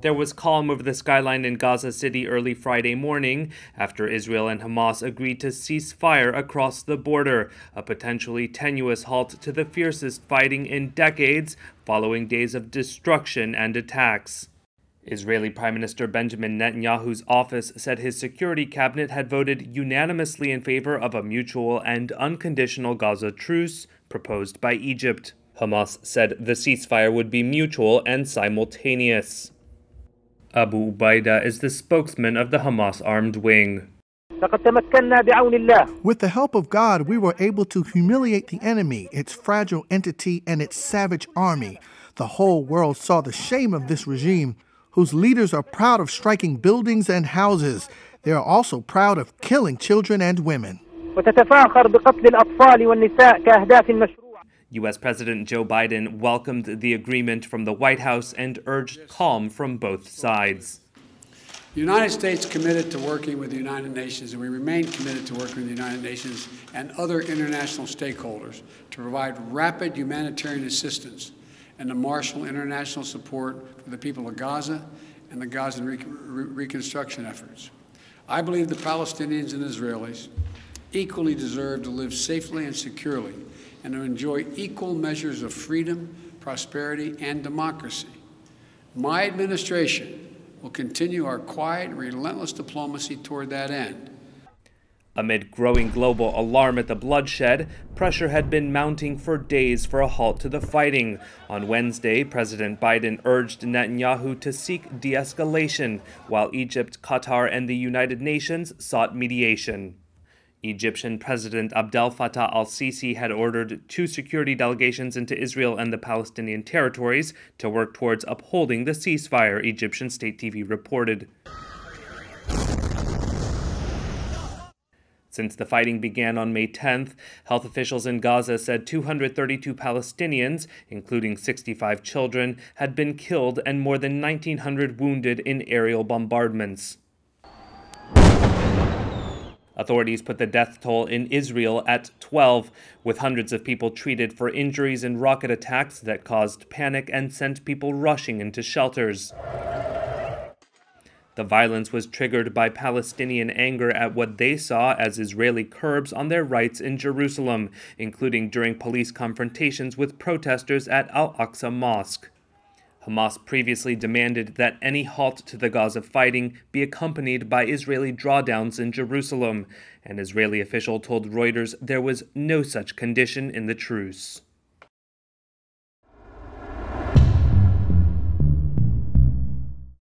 There was calm over the skyline in Gaza City early Friday morning after Israel and Hamas agreed to cease fire across the border, a potentially tenuous halt to the fiercest fighting in decades following days of destruction and attacks. Israeli Prime Minister Benjamin Netanyahu's office said his security cabinet had voted unanimously in favor of a mutual and unconditional Gaza truce proposed by Egypt. Hamas said the ceasefire would be mutual and simultaneous. Abu Ubaida is the spokesman of the Hamas armed wing. With the help of God, we were able to humiliate the enemy, its fragile entity, and its savage army. The whole world saw the shame of this regime, whose leaders are proud of striking buildings and houses. They are also proud of killing children and women. U.S. President Joe Biden welcomed the agreement from the White House and urged calm from both sides. The United States committed to working with the United Nations, and we remain committed to working with the United Nations and other international stakeholders to provide rapid humanitarian assistance and to marshal international support for the people of Gaza and the Gaza reconstruction efforts. I believe the Palestinians and Israelis equally deserve to live safely and securely and to enjoy equal measures of freedom, prosperity, and democracy. My administration will continue our quiet, relentless diplomacy toward that end. Amid growing global alarm at the bloodshed, pressure had been mounting for days for a halt to the fighting. On Wednesday, President Biden urged Netanyahu to seek de-escalation, while Egypt, Qatar, and the United Nations sought mediation. Egyptian President Abdel Fattah al-Sisi had ordered 2 security delegations into Israel and the Palestinian territories to work towards upholding the ceasefire, Egyptian state TV reported. Since the fighting began on May 10th, health officials in Gaza said 232 Palestinians, including 65 children, had been killed and more than 1,900 wounded in aerial bombardments. Authorities put the death toll in Israel at 12, with hundreds of people treated for injuries in rocket attacks that caused panic and sent people rushing into shelters. The violence was triggered by Palestinian anger at what they saw as Israeli curbs on their rights in Jerusalem, including during police confrontations with protesters at Al-Aqsa Mosque. Hamas previously demanded that any halt to the Gaza fighting be accompanied by Israeli drawdowns in Jerusalem. An Israeli official told Reuters there was no such condition in the truce.